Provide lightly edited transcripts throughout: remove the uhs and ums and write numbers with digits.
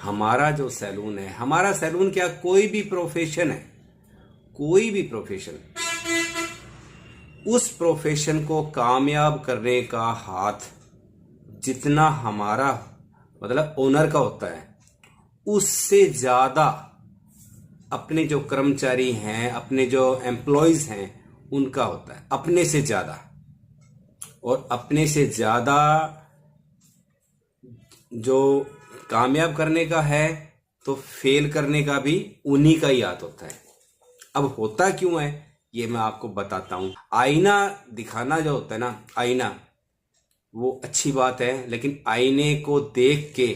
हमारा जो सैलून है, हमारा सैलून क्या, कोई भी प्रोफेशन है, कोई भी प्रोफेशन, उस प्रोफेशन को कामयाब करने का हाथ जितना हमारा मतलब ओनर का होता है, उससे ज्यादा अपने जो कर्मचारी हैं, अपने जो एम्प्लॉयज हैं, उनका होता है, अपने से ज्यादा। और अपने से ज्यादा जो कामयाब करने का है, तो फेल करने का भी उन्हीं का ही हाथ होता है। अब होता क्यों है ये मैं आपको बताता हूं। आईना दिखाना जो होता है ना, आईना, वो अच्छी बात है, लेकिन आईने को देख के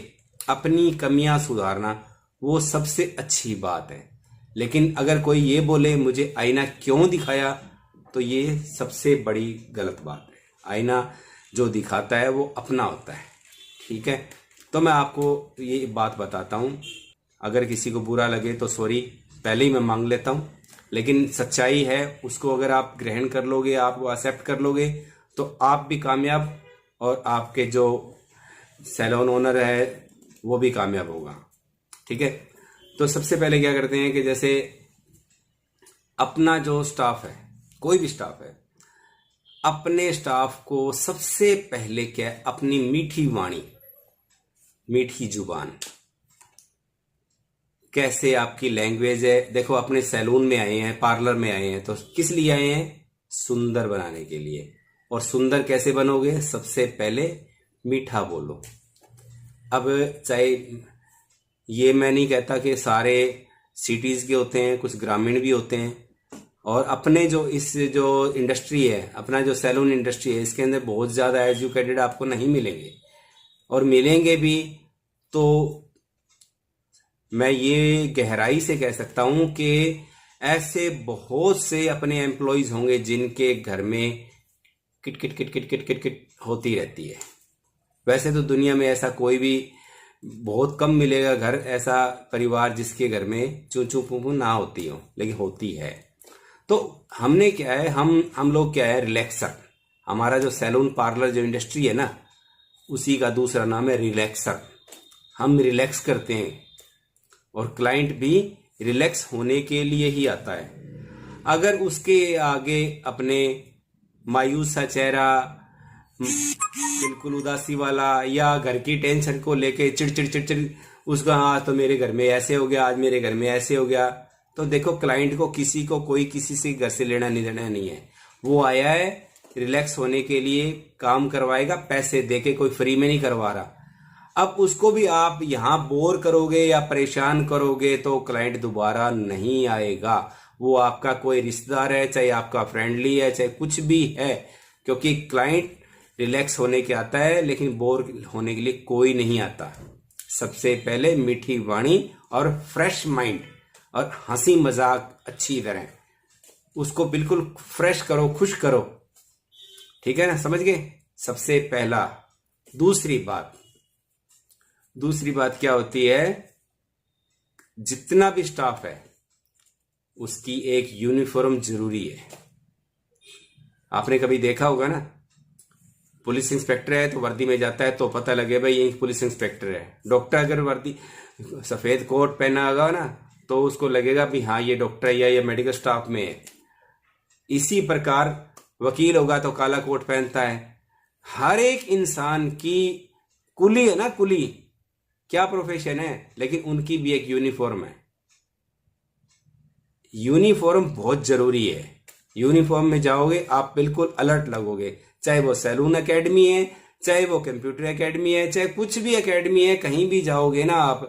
अपनी कमियां सुधारना वो सबसे अच्छी बात है। लेकिन अगर कोई ये बोले मुझे आईना क्यों दिखाया, तो ये सबसे बड़ी गलत बात है। आईना जो दिखाता है वो अपना होता है, ठीक है। तो मैं आपको ये बात बताता हूँ, अगर किसी को बुरा लगे तो सॉरी पहले ही मैं मांग लेता हूँ, लेकिन सच्चाई है, उसको अगर आप ग्रहण कर लोगे, आप वो एक्सेप्ट कर लोगे, तो आप भी कामयाब और आपके जो सैलून ओनर है वो भी कामयाब होगा, ठीक है। तो सबसे पहले क्या करते हैं कि जैसे अपना जो स्टाफ है, कोई भी स्टाफ है, अपने स्टाफ को सबसे पहले क्या है, अपनी मीठी वाणी, मीठी जुबान, कैसे आपकी लैंग्वेज है। देखो अपने सैलून में आए हैं, पार्लर में आए हैं, तो किस लिए आए हैं, सुंदर बनाने के लिए। और सुंदर कैसे बनोगे, सबसे पहले मीठा बोलो। अब चाहे ये मैं नहीं कहता कि सारे सिटीज के होते हैं, कुछ ग्रामीण भी होते हैं। और अपने जो इस जो इंडस्ट्री है, अपना जो सैलून इंडस्ट्री है, इसके अंदर बहुत ज्यादा एजुकेटेड आपको नहीं मिलेंगे, और मिलेंगे भी तो मैं ये गहराई से कह सकता हूं कि ऐसे बहुत से अपने एम्प्लॉयज होंगे जिनके घर में kit kit kit kit kit kit kit होती रहती है। वैसे तो दुनिया में ऐसा कोई भी बहुत कम मिलेगा घर, ऐसा परिवार जिसके घर में चू चू पू पू ना होती हो, लेकिन होती है। तो हमने क्या है, हम लोग क्या है, रिलैक्सर। हमारा जो सैलून पार्लर जो इंडस्ट्री है ना, उसी का दूसरा नाम है रिलैक्सर। हम रिलैक्स करते हैं और क्लाइंट भी रिलैक्स होने के लिए ही आता है। अगर उसके आगे अपने मायूस सा चेहरा, बिल्कुल उदासी वाला, या घर की टेंशन को लेके चिड़चिड़ चिड़चिड़ उसका, आज तो मेरे घर में ऐसे हो गया, आज मेरे घर में ऐसे हो गया, तो देखो क्लाइंट को किसी को कोई किसी से घर से लेना नहीं देना नहीं है। वो आया है रिलैक्स होने के लिए, काम करवाएगा पैसे देके, कोई फ्री में नहीं करवा रहा। अब उसको भी आप यहां बोर करोगे या परेशान करोगे तो क्लाइंट दोबारा नहीं आएगा। वो आपका कोई रिश्तेदार है, चाहे आपका फ्रेंडली है, चाहे कुछ भी है, क्योंकि क्लाइंट रिलैक्स होने के आता है, लेकिन बोर होने के लिए कोई नहीं आता। सबसे पहले मीठी वाणी और फ्रेश माइंड और हंसी मजाक अच्छी तरह, उसको बिल्कुल फ्रेश करो, खुश करो, ठीक है ना, समझ गए। सबसे पहला। दूसरी बात क्या होती है, जितना भी स्टाफ है उसकी एक यूनिफॉर्म जरूरी है। आपने कभी देखा होगा ना, पुलिस इंस्पेक्टर है तो वर्दी में जाता है तो पता लगे भाई ये पुलिस इंस्पेक्टर है। डॉक्टर अगर वर्दी सफेद कोट पहना होगा ना तो उसको लगेगा भी हाँ ये डॉक्टर है या ये मेडिकल स्टाफ में है। इसी प्रकार वकील होगा तो काला कोट पहनता है। हर एक इंसान की, कुली है ना, कुली क्या प्रोफेशन है, लेकिन उनकी भी एक यूनिफॉर्म है। यूनिफॉर्म बहुत जरूरी है। यूनिफॉर्म में जाओगे आप बिल्कुल अलर्ट लगोगे, चाहे वो सैलून एकेडमी है, चाहे वो कंप्यूटर एकेडमी है, चाहे कुछ भी एकेडमी है, कहीं भी जाओगे ना आप,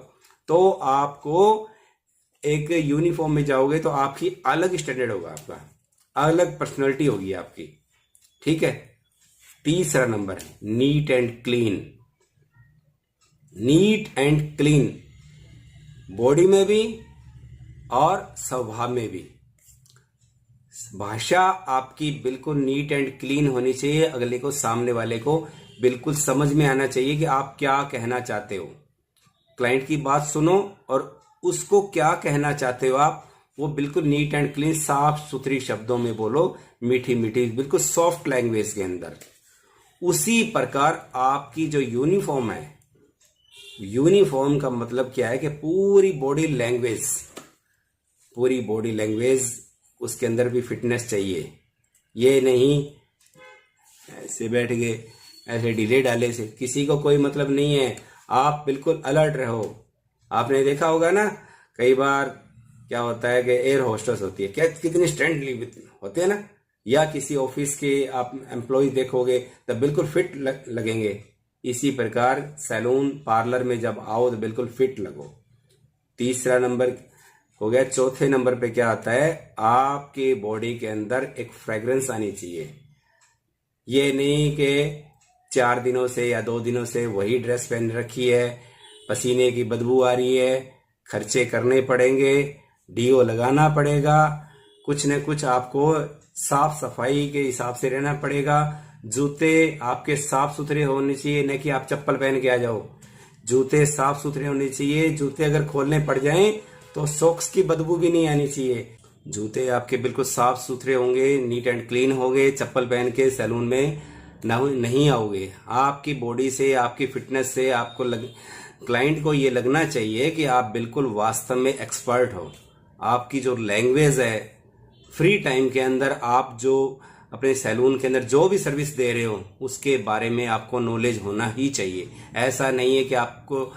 तो आपको एक यूनिफॉर्म में जाओगे तो आपकी अलग स्टैंडर्ड होगा, आपका अलग पर्सनैलिटी होगी आपकी, ठीक है। तीसरा नंबर है neat and clean. Neat and clean, body में भी और स्वभाव में भी। भाषा आपकी बिल्कुल नीट एंड क्लीन होनी चाहिए, अगले को, सामने वाले को बिल्कुल समझ में आना चाहिए कि आप क्या कहना चाहते हो। क्लाइंट की बात सुनो और उसको क्या कहना चाहते हो आप, वो बिल्कुल नीट एंड क्लीन, साफ सुथरी शब्दों में बोलो, मीठी मीठी, बिल्कुल सॉफ्ट लैंग्वेज के अंदर। उसी प्रकार आपकी जो यूनिफॉर्म है यूनिफॉर्म का मतलब क्या है कि पूरी बॉडी लैंग्वेज उसके अंदर भी फिटनेस चाहिए। ये नहीं ऐसे बैठ गए, ऐसे ढीले ढाले से किसी को कोई मतलब नहीं है। आप बिल्कुल अलर्ट रहो। आपने देखा होगा ना, कई बार क्या होता है कि एयर होस्टेस होती है, क्या कितनी स्ट्रेंथली होते हैं ना, या किसी ऑफिस के आप एम्प्लॉय देखोगे तो बिल्कुल फिट लगेंगे। इसी प्रकार सैलून पार्लर में जब आओ तो बिल्कुल फिट लगो। तीसरा नंबर हो गया। चौथे नंबर पे क्या आता है, आपके बॉडी के अंदर एक फ्रेग्रेंस आनी चाहिए। ये नहीं कि 4 दिनों से या 2 दिनों से वही ड्रेस पहन रखी है, पसीने की बदबू आ रही है, खर्चे करने पड़ेंगे, डीओ लगाना पड़ेगा, कुछ न कुछ आपको साफ सफाई के हिसाब से रहना पड़ेगा। जूते आपके साफ सुथरे होने चाहिए, न कि आप चप्पल पहन के आ जाओ। जूते साफ सुथरे होने चाहिए। जूते अगर खोलने पड़ जाएं तो सॉक्स की बदबू भी नहीं आनी चाहिए। जूते आपके बिल्कुल साफ सुथरे होंगे, नीट एंड क्लीन होंगे। चप्पल पहन के सैलून में नहीं आओगे। आपकी बॉडी से, आपकी फिटनेस से आपको क्लाइंट को ये लगना चाहिए कि आप बिल्कुल वास्तव में एक्सपर्ट हो। आपकी जो लैंग्वेज है, फ्री टाइम के अंदर आप जो अपने सैलून के अंदर जो भी सर्विस दे रहे हो उसके बारे में आपको नॉलेज होना ही चाहिए। ऐसा नहीं है कि आपको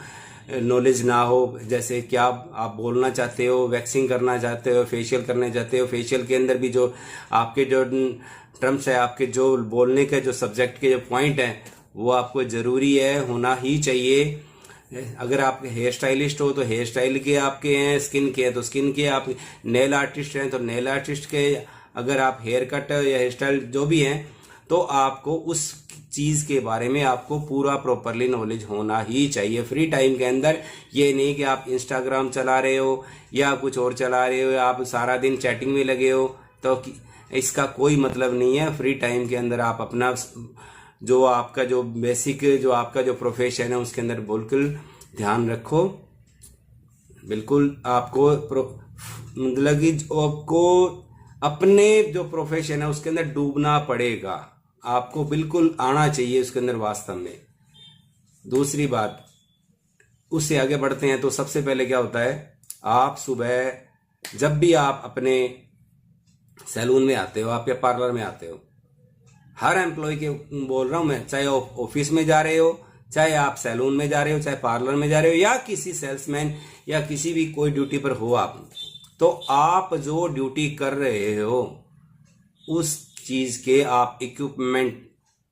नॉलेज ना हो। जैसे क्या आप बोलना चाहते हो, वैक्सिंग करना चाहते हो, फेशियल करना चाहते हो, फेशियल के अंदर भी जो आपके जो टर्म्स है, आपके जो बोलने के जो सब्जेक्ट के जो पॉइंट हैं, वो आपको जरूरी है, होना ही चाहिए। अगर आप हेयर स्टाइलिस्ट हो तो हेयर स्टाइल के आपके हैं, स्किन के हैं तो स्किन के, आप नेल आर्टिस्ट हैं तो नेल आर्टिस्ट के, अगर आप हेयर कट या हेयर स्टाइल जो भी हैं तो आपको उस चीज के बारे में आपको पूरा प्रॉपरली नॉलेज होना ही चाहिए फ्री टाइम के अंदर। ये नहीं कि आप इंस्टाग्राम चला रहे हो या कुछ और चला रहे हो, या आप सारा दिन चैटिंग में लगे हो, तो इसका कोई मतलब नहीं है। फ्री टाइम के अंदर आप अपना जो आपका जो बेसिक जो आपका जो प्रोफेशन है उसके अंदर बिल्कुल ध्यान रखो। बिल्कुल आपको मतलब कि आपको अपने जो प्रोफेशन है उसके अंदर डूबना पड़ेगा। आपको बिल्कुल आना चाहिए उसके अंदर वास्तव में। दूसरी बात, उससे आगे बढ़ते हैं तो सबसे पहले क्या होता है, आप सुबह जब भी आप अपने सैलून में आते हो, आप या पार्लर में आते हो, हर एम्प्लॉय के बोल रहा हूं मैं, चाहे ऑफिस में जा रहे हो, चाहे आप सैलून में जा रहे हो, चाहे पार्लर में जा रहे हो, या किसी सेल्समैन या किसी भी कोई ड्यूटी पर हो आप, तो आप जो ड्यूटी कर रहे हो उस चीज के आप इक्विपमेंट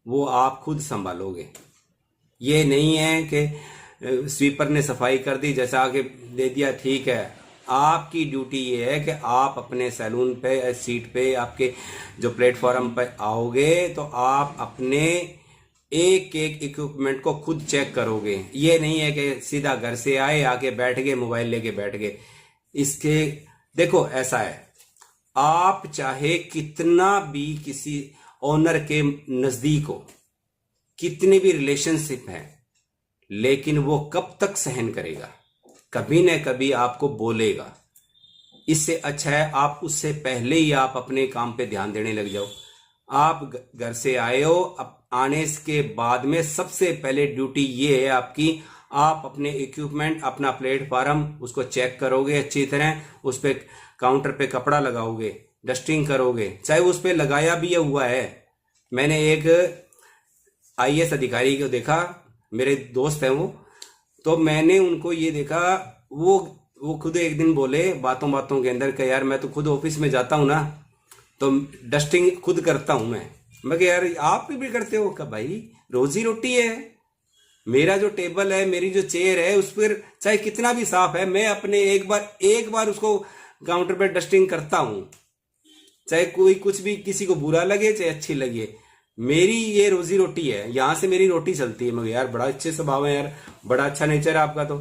वो आप खुद संभालोगे। ये नहीं है कि स्वीपर ने सफाई कर दी, जैसा आके दे दिया, ठीक है। आपकी ड्यूटी ये है कि आप अपने सैलून पे सीट पे आपके जो प्लेटफॉर्म पे आओगे तो आप अपने एक एक इक्विपमेंट को खुद चेक करोगे। ये नहीं है कि सीधा घर से आए, आके बैठ गए, मोबाइल लेके बैठ गए। इसके देखो ऐसा है, आप चाहे कितना भी किसी ओनर के नजदीक हो, कितनी भी रिलेशनशिप है, लेकिन वो कब तक सहन करेगा, कभी न कभी आपको बोलेगा। इससे अच्छा है आप उससे पहले ही आप अपने काम पे ध्यान देने लग जाओ। आप घर से आए हो, अब आने के बाद में सबसे पहले ड्यूटी ये है आपकी, आप अपने इक्विपमेंट, अपना प्लेटफॉर्म उसको चेक करोगे अच्छी तरह, उस पे काउंटर पे कपड़ा लगाओगे, डस्टिंग करोगे, चाहे उस पे लगाया भी हुआ है। मैंने एक आईएएस अधिकारी को देखा, मेरे दोस्त हैं वो, तो मैंने उनको ये देखा, वो खुद एक दिन बोले बातों बातों के अंदर कि यार मैं तो खुद ऑफिस में जाता हूं ना, तो डस्टिंग खुद करता हूं मैं यार आप भी करते हो? क्या भाई, रोजी रोटी है। मेरा जो टेबल है, मेरी जो चेयर है, उस पर चाहे कितना भी साफ है, मैं अपने एक बार उसको काउंटर पे डस्टिंग करता हूं, चाहे कोई कुछ भी किसी को बुरा लगे चाहे अच्छी लगे। मेरी ये रोजी रोटी है, यहां से मेरी रोटी चलती है। मगर यार बड़ा अच्छे स्वभाव है यार, बड़ा अच्छा नेचर है आपका। तो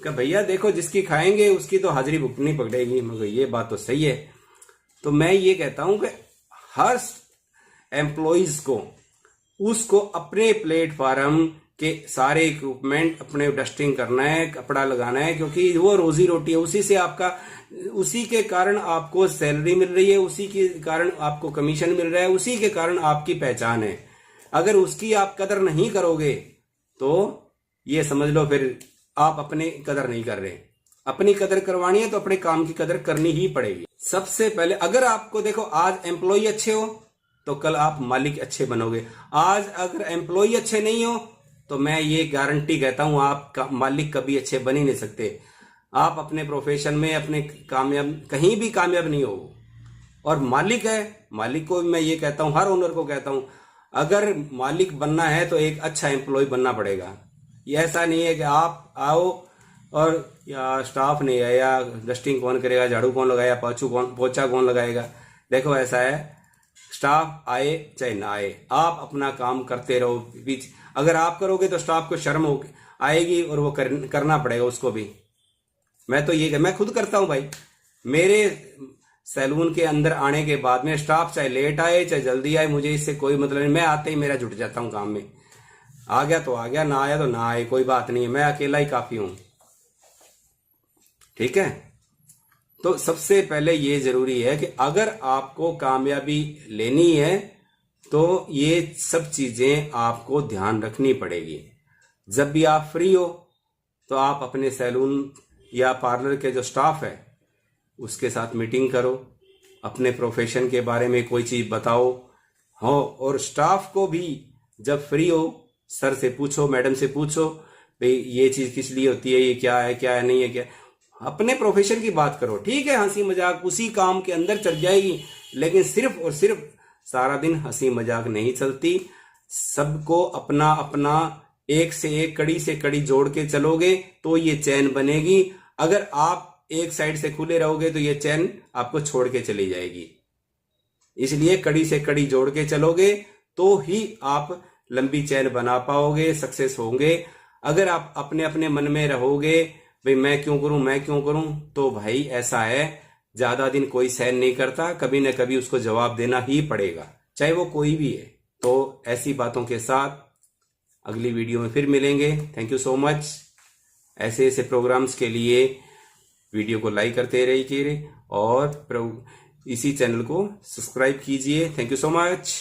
क्या भैया देखो, जिसकी खाएंगे उसकी तो हाजिरी भुगतनी पड़ेगी। मगर ये बात तो सही है। तो मैं ये कहता हूं कि हर एम्प्लॉइज को उसको अपने प्लेटफॉर्म के सारे इक्विपमेंट अपने डस्टिंग करना है, कपड़ा लगाना है, क्योंकि वो रोजी रोटी है। उसी से आपका, उसी के कारण आपको सैलरी मिल रही है, उसी के कारण आपको कमीशन मिल रहा है, उसी के कारण आपकी पहचान है। अगर उसकी आप कदर नहीं करोगे तो ये समझ लो फिर आप अपनी कदर नहीं कर रहे। अपनी कदर करवानी है तो अपने काम की कदर करनी ही पड़ेगी। सबसे पहले अगर आपको देखो आज एम्प्लॉय अच्छे हो तो कल आप मालिक अच्छे बनोगे। आज अगर एम्प्लॉय अच्छे नहीं हो तो मैं ये गारंटी कहता हूं आप मालिक कभी अच्छे बन ही नहीं सकते। आप अपने प्रोफेशन में अपने कामयाब कहीं भी कामयाब नहीं हो। और मालिक है, मालिक को मैं ये कहता हूं, हर ओनर को कहता हूं, अगर मालिक बनना है तो एक अच्छा एम्प्लॉय बनना पड़ेगा। ये ऐसा नहीं है कि आप आओ और या स्टाफ नहीं है, या डस्टिंग कौन करेगा, झाड़ू कौन लगाएगा, पोछा कौन लगाएगा। देखो ऐसा है, स्टाफ आए चाहे ना आए, आप अपना काम करते रहो। बीच अगर आप करोगे तो स्टाफ को शर्म हो आएगी और वो करना पड़ेगा उसको भी। मैं खुद करता हूं भाई। मेरे सैलून के अंदर आने के बाद में स्टाफ चाहे लेट आए चाहे जल्दी आए, मुझे इससे कोई मतलब नहीं। मैं आते ही मेरा जुट जाता हूं काम में। आ गया तो आ गया, ना आया तो ना आए, कोई बात नहीं है। मैं अकेला ही काफी हूं। ठीक है। तो सबसे पहले ये जरूरी है कि अगर आपको कामयाबी लेनी है तो ये सब चीजें आपको ध्यान रखनी पड़ेगी। जब भी आप फ्री हो तो आप अपने सैलून या पार्लर के जो स्टाफ है उसके साथ मीटिंग करो, अपने प्रोफेशन के बारे में कोई चीज बताओ हो। और स्टाफ को भी जब फ्री हो सर से पूछो, मैडम से पूछो, भाई ये चीज किस लिए होती है, ये क्या है नहीं है, क्या अपने प्रोफेशन की बात करो। ठीक है, हंसी मजाक उसी काम के अंदर चल जाएगी, लेकिन सिर्फ और सिर्फ सारा दिन हंसी मजाक नहीं चलती। सबको अपना अपना एक से एक कड़ी से कड़ी जोड़ के चलोगे तो ये चैन बनेगी। अगर आप एक साइड से खुले रहोगे तो ये चैन आपको छोड़ के चली जाएगी। इसलिए कड़ी से कड़ी जोड़ के चलोगे तो ही आप लंबी चैन बना पाओगे, सक्सेस होंगे। अगर आप अपने अपने मन में रहोगे भाई मैं क्यों करूं, तो भाई ऐसा है, ज्यादा दिन कोई सहन नहीं करता, कभी न कभी उसको जवाब देना ही पड़ेगा, चाहे वो कोई भी है। तो ऐसी बातों के साथ अगली वीडियो में फिर मिलेंगे। Thank you so much. ऐसे ऐसे प्रोग्राम्स के लिए वीडियो को लाइक करते रहिए और इसी चैनल को सब्सक्राइब कीजिए। Thank you so much.